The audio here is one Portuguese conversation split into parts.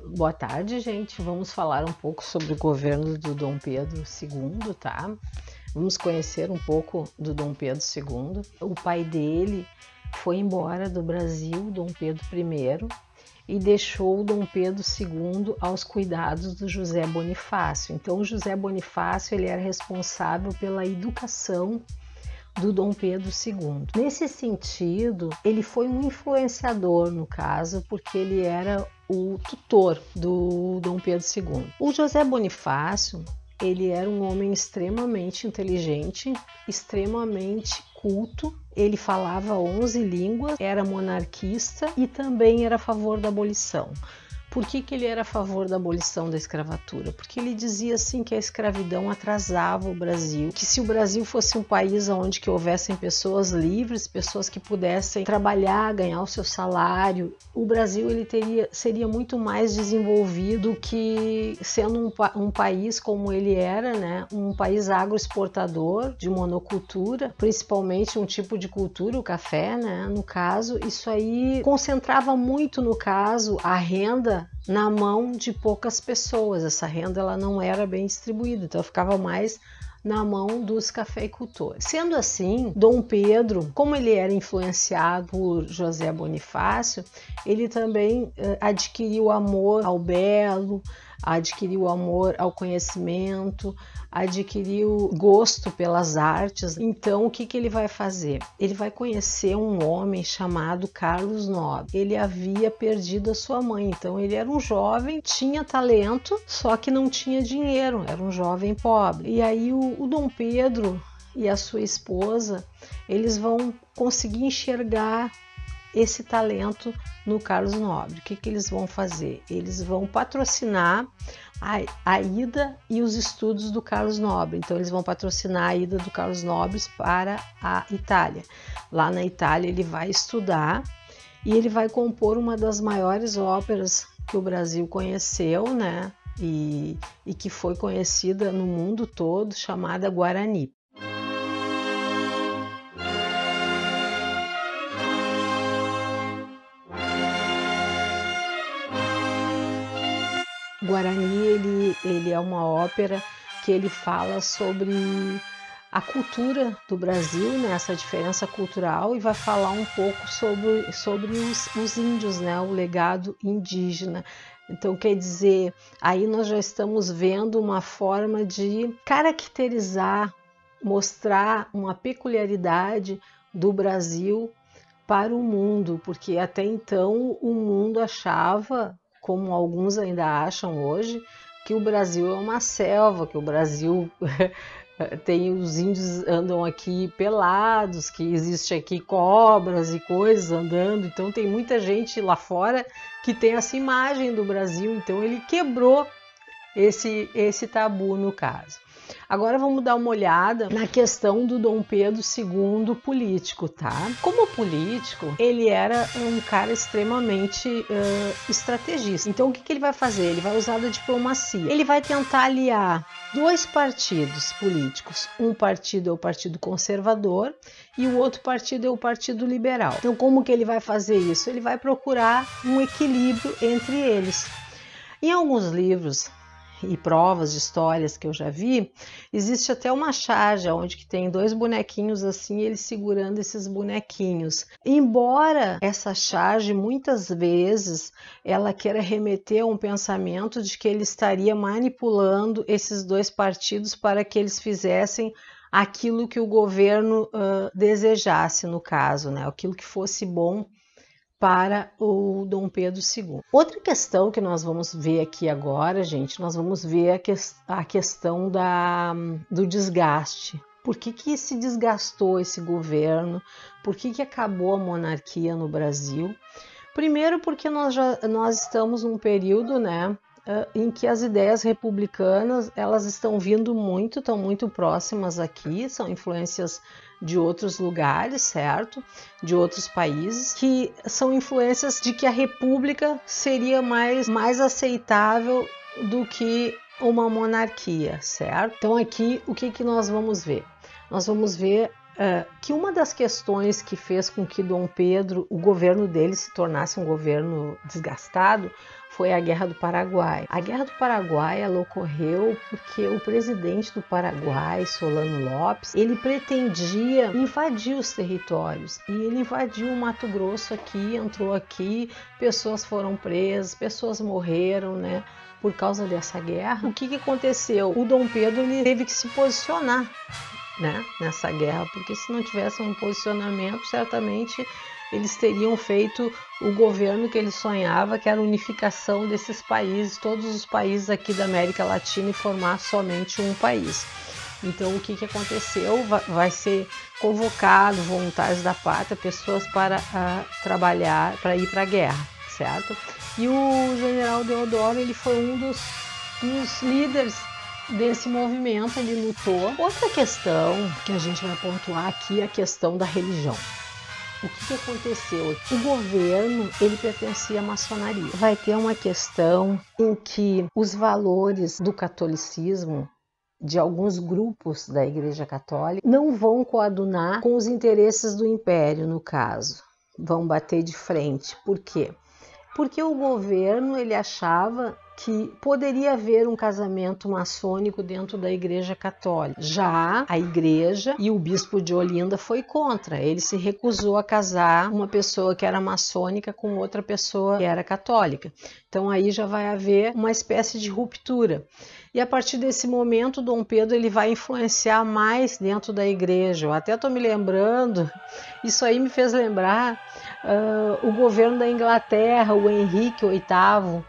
Boa tarde, gente. Vamos falar um pouco sobre o governo do Dom Pedro II, tá? Vamos conhecer um pouco do Dom Pedro II. O pai dele foi embora do Brasil, Dom Pedro I, e deixou o Dom Pedro II aos cuidados do José Bonifácio. Então, o José Bonifácio ele era responsável pela educação do Dom Pedro II. Nesse sentido, ele foi um influenciador, no caso, porque ele era o tutor do Dom Pedro II. O José Bonifácio, ele era um homem extremamente inteligente, extremamente culto, ele falava 11 línguas, era monarquista e também era a favor da abolição. Por que ele era a favor da abolição da escravatura? Porque ele dizia assim que a escravidão atrasava o Brasil, que se o Brasil fosse um país onde que houvessem pessoas livres, pessoas que pudessem trabalhar, ganhar o seu salário, o Brasil seria muito mais desenvolvido que sendo um país como ele era, né? Um país agroexportador de monocultura, principalmente um tipo de cultura, o café, né? No caso, isso aí concentrava muito, no caso, a renda na mão de poucas pessoas. Essa renda ela não era bem distribuída, então ficava mais na mão dos cafeicultores. Sendo assim, Dom Pedro, como ele era influenciado por José Bonifácio, ele também adquiriu amor ao belo, adquiriu amor ao conhecimento, adquiriu gosto pelas artes. Então, o que ele vai fazer? Ele vai conhecer um homem chamado Carlos Nobre. Ele havia perdido a sua mãe, então ele era um jovem, tinha talento, só que não tinha dinheiro, era um jovem pobre. E aí o Dom Pedro e a sua esposa, eles vão conseguir enxergar esse talento no Carlos Nobre. O que eles vão fazer? Eles vão patrocinar a ida e os estudos do Carlos Nobre. Então eles vão patrocinar a ida do Carlos Nobre para a Itália. Lá na Itália ele vai estudar e ele vai compor uma das maiores óperas que o Brasil conheceu, né? E que foi conhecida no mundo todo, chamada Guarani. Guarani ele é uma ópera que ele fala sobre a cultura do Brasil, né, essa diferença cultural, e vai falar um pouco sobre os índios, né, o legado indígena. Então, quer dizer, aí nós já estamos vendo uma forma de caracterizar, mostrar uma peculiaridade do Brasil para o mundo, porque até então o mundo achava, como alguns ainda acham hoje, que o Brasil é uma selva, que o Brasil tem os índios andam aqui pelados, que existe aqui cobras e coisas andando. Então tem muita gente lá fora que tem essa imagem do Brasil. Então ele quebrou esse tabu no caso. Agora vamos dar uma olhada na questão do Dom Pedro II político, tá? Como político, ele era um cara extremamente estrategista. Então o que ele vai fazer? Ele vai usar da diplomacia. Ele vai tentar aliar dois partidos políticos. Um partido é o Partido Conservador e o outro partido é o Partido Liberal. Então como que ele vai fazer isso? Ele vai procurar um equilíbrio entre eles. Em alguns livros e provas de histórias que eu já vi, existe até uma charge onde que tem dois bonequinhos assim, eles segurando esses bonequinhos. Embora essa charge muitas vezes ela queira remeter a um pensamento de que ele estaria manipulando esses dois partidos para que eles fizessem aquilo que o governo desejasse, no caso, né? Aquilo que fosse bom para o Dom Pedro II. Outra questão que nós vamos ver aqui agora, gente, nós vamos ver a questão do desgaste. Por que se desgastou esse governo? Por que acabou a monarquia no Brasil? Primeiro porque nós estamos num período, né, em que as ideias republicanas elas estão vindo muito, estão muito próximas aqui, são influências de outros lugares, certo? De outros países, que são influências de que a república seria mais aceitável do que uma monarquia, certo? Então aqui o que nós vamos ver? Nós vamos ver que uma das questões que fez com que Dom Pedro, o governo dele se tornasse um governo desgastado, foi a Guerra do Paraguai. A Guerra do Paraguai ela ocorreu porque o presidente do Paraguai, Solano Lopes, ele pretendia invadir os territórios e ele invadiu o Mato Grosso aqui, entrou aqui, pessoas foram presas, pessoas morreram, né? Por causa dessa guerra. O que aconteceu? O Dom Pedro ele teve que se posicionar, né, nessa guerra, porque se não tivesse um posicionamento, certamente eles teriam feito o governo que ele sonhava, que era a unificação desses países, todos os países aqui da América Latina, e formar somente um país. Então, o que aconteceu? Vai ser convocado voluntários da pátria, pessoas para trabalhar, para ir para a guerra, certo? E o general Deodoro, ele foi um dos líderes desse movimento, ele lutou. Outra questão que a gente vai pontuar aqui é a questão da religião. O que aconteceu? O governo, ele pertencia à maçonaria. Vai ter uma questão em que os valores do catolicismo, de alguns grupos da Igreja Católica, não vão coadunar com os interesses do Império, no caso. Vão bater de frente. Por quê? Porque o governo, ele achava que poderia haver um casamento maçônico dentro da Igreja Católica. Já a Igreja e o bispo de Olinda foi contra. Ele se recusou a casar uma pessoa que era maçônica com outra pessoa que era católica. Então aí já vai haver uma espécie de ruptura. E a partir desse momento, Dom Pedro ele vai influenciar mais dentro da Igreja. Eu até estou me lembrando, isso aí me fez lembrar o governo da Inglaterra, o Henrique VIII,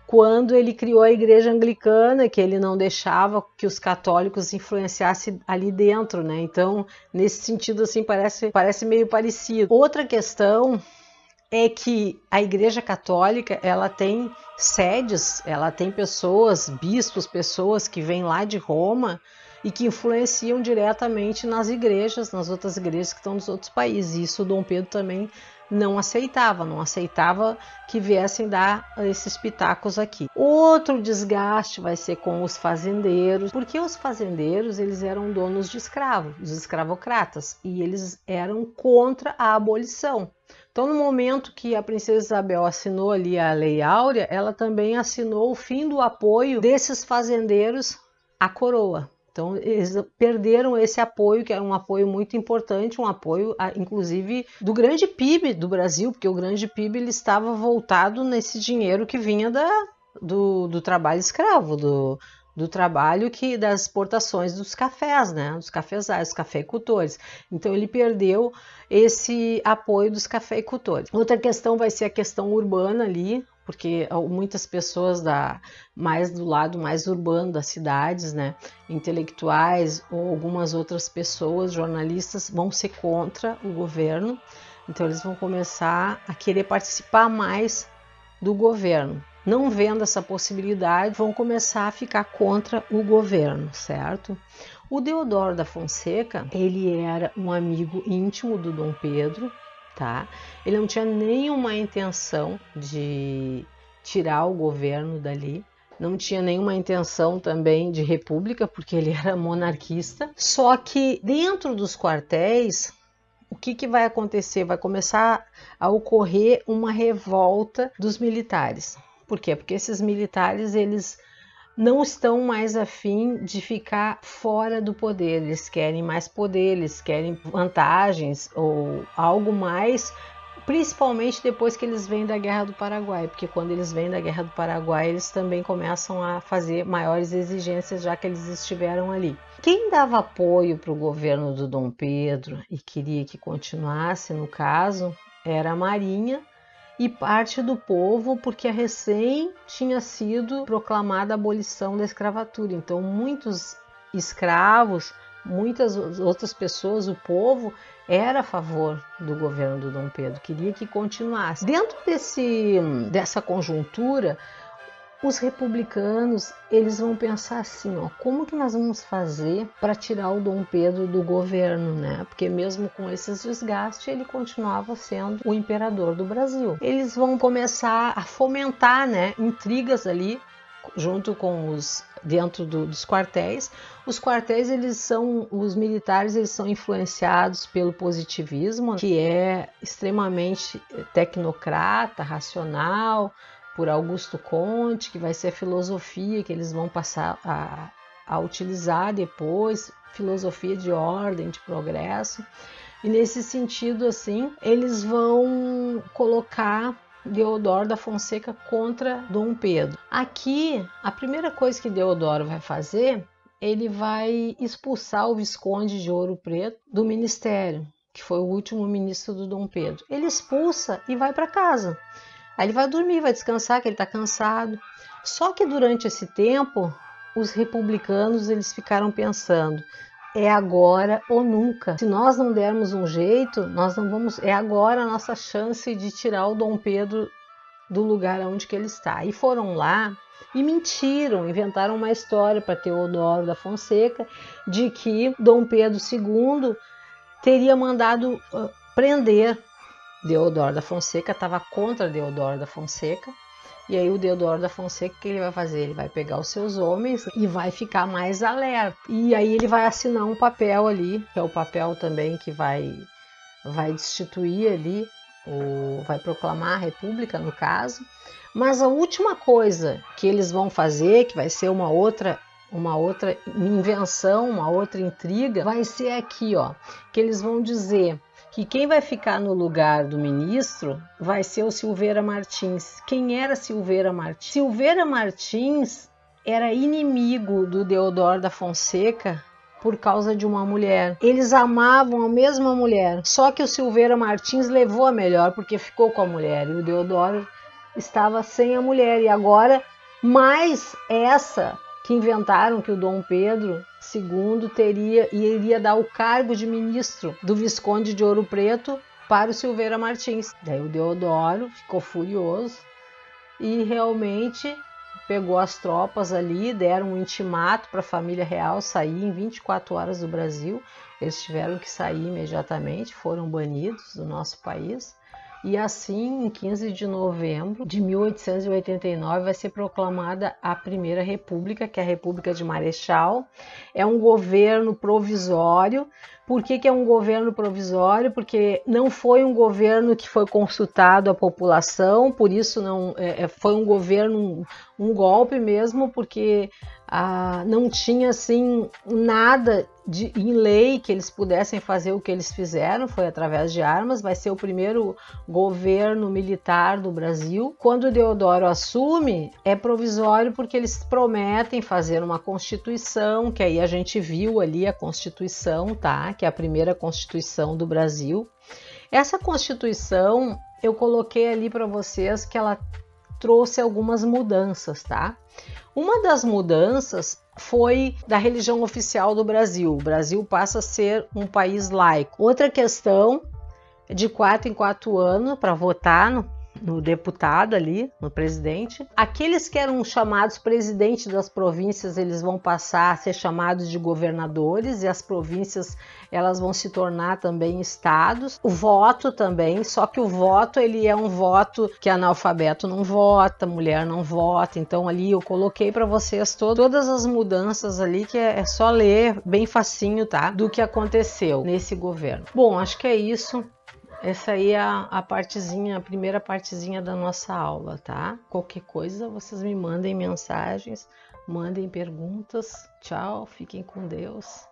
quando ele criou a Igreja Anglicana, que ele não deixava que os católicos influenciassem ali dentro, né? Então, nesse sentido, assim, parece meio parecido. Outra questão é que a Igreja Católica, ela tem sedes, ela tem pessoas, bispos, pessoas que vêm lá de Roma e que influenciam diretamente nas igrejas, nas outras igrejas que estão nos outros países. Isso o Dom Pedro também não aceitava que viessem dar esses pitacos aqui. Outro desgaste vai ser com os fazendeiros, porque os fazendeiros eles eram donos de escravos, os escravocratas, e eles eram contra a abolição. Então, no momento que a princesa Isabel assinou ali a Lei Áurea, ela também assinou o fim do apoio desses fazendeiros à coroa. Então, eles perderam esse apoio, que era um apoio muito importante, um apoio, inclusive, do grande PIB do Brasil, porque o grande PIB ele estava voltado nesse dinheiro que vinha do trabalho escravo, do trabalho das exportações dos cafés, né? Dos cafezais, dos cafeicultores. Então, ele perdeu esse apoio dos cafeicultores. Outra questão vai ser a questão urbana ali, porque muitas pessoas mais do lado mais urbano das cidades, né, intelectuais ou algumas outras pessoas, jornalistas, vão ser contra o governo. Então eles vão começar a querer participar mais do governo. Não vendo essa possibilidade, vão começar a ficar contra o governo, certo? O Deodoro da Fonseca, ele era um amigo íntimo do Dom Pedro, tá? Ele não tinha nenhuma intenção de tirar o governo dali, não tinha nenhuma intenção também de república, porque ele era monarquista. Só que dentro dos quartéis, o que vai acontecer? Vai começar a ocorrer uma revolta dos militares. Por quê? Porque esses militares, eles não estão mais afim de ficar fora do poder, eles querem mais poder, eles querem vantagens ou algo mais, principalmente depois que eles vêm da Guerra do Paraguai, porque quando eles vêm da Guerra do Paraguai, eles também começam a fazer maiores exigências, já que eles estiveram ali. Quem dava apoio para o governo do Dom Pedro e queria que continuasse, no caso, era a Marinha, e parte do povo, porque recém tinha sido proclamada a abolição da escravatura. Então, muitos escravos, muitas outras pessoas, o povo, era a favor do governo do Dom Pedro, queria que continuasse. Dentro dessa conjuntura, os republicanos, eles vão pensar assim, ó, como que nós vamos fazer para tirar o Dom Pedro do governo, né? Porque mesmo com esses desgastes, ele continuava sendo o imperador do Brasil. Eles vão começar a fomentar, né, intrigas ali, junto com os dentro dos quartéis. Os quartéis, os militares, eles são influenciados pelo positivismo, que é extremamente tecnocrata, racional, por Augusto Comte, que vai ser a filosofia que eles vão passar a utilizar depois, filosofia de ordem, de progresso. E nesse sentido, assim, eles vão colocar Deodoro da Fonseca contra Dom Pedro. Aqui, a primeira coisa que Deodoro vai fazer, ele vai expulsar o Visconde de Ouro Preto do ministério, que foi o último ministro do Dom Pedro. Ele expulsa e vai para casa. Aí ele vai dormir, vai descansar, que ele está cansado. Só que durante esse tempo, os republicanos eles ficaram pensando: é agora ou nunca. Se nós não dermos um jeito, nós não vamos. É agora a nossa chance de tirar o Dom Pedro do lugar onde que ele está. E foram lá e mentiram, inventaram uma história para Teodoro da Fonseca de que Dom Pedro II teria mandado prender Deodoro da Fonseca, estava contra Deodoro da Fonseca. E aí o Deodoro da Fonseca, o que ele vai fazer? Ele vai pegar os seus homens e vai ficar mais alerta. E aí ele vai assinar um papel ali, que é o papel também que vai destituir ali, vai proclamar a República, no caso. Mas a última coisa que eles vão fazer, que vai ser uma outra invenção, uma outra intriga, vai ser aqui, ó, que eles vão dizer que quem vai ficar no lugar do ministro vai ser o Silveira Martins. Quem era Silveira Martins? Silveira Martins era inimigo do Deodoro da Fonseca por causa de uma mulher. Eles amavam a mesma mulher, só que o Silveira Martins levou a melhor porque ficou com a mulher e o Deodoro estava sem a mulher. E agora, mais essa que inventaram que o Dom Pedro II iria dar o cargo de ministro do Visconde de Ouro Preto para o Silveira Martins. Daí o Deodoro ficou furioso e realmente pegou as tropas ali, deram um intimato para a família real sair em 24 horas do Brasil. Eles tiveram que sair imediatamente, foram banidos do nosso país. E assim, em 15 de novembro de 1889, vai ser proclamada a Primeira República, que é a República de Marechal. É um governo provisório. Por que é um governo provisório? Porque não foi um governo que foi consultado à população, por isso não foi um governo, um golpe mesmo, porque não tinha assim nada em lei que eles pudessem fazer o que eles fizeram, foi através de armas. Vai ser o primeiro governo militar do Brasil. Quando Deodoro assume, é provisório porque eles prometem fazer uma Constituição, que aí a gente viu ali a Constituição, tá? Que é a primeira Constituição do Brasil. Essa Constituição, eu coloquei ali para vocês que ela trouxe algumas mudanças, tá? Uma das mudanças foi da religião oficial do Brasil. O Brasil passa a ser um país laico. Outra questão é de 4 em 4 anos para votar no deputado ali, no presidente. Aqueles que eram chamados presidentes das províncias, eles vão passar a ser chamados de governadores, e as províncias elas vão se tornar também estados. O voto também, só que o voto ele é um voto que analfabeto não vota, mulher não vota. Então ali eu coloquei para vocês todas as mudanças ali, que é só ler bem facinho, tá? Do que aconteceu nesse governo. Bom, acho que é isso. Essa aí é a primeira partezinha da nossa aula, tá? Qualquer coisa, vocês me mandem mensagens, mandem perguntas. Tchau, fiquem com Deus.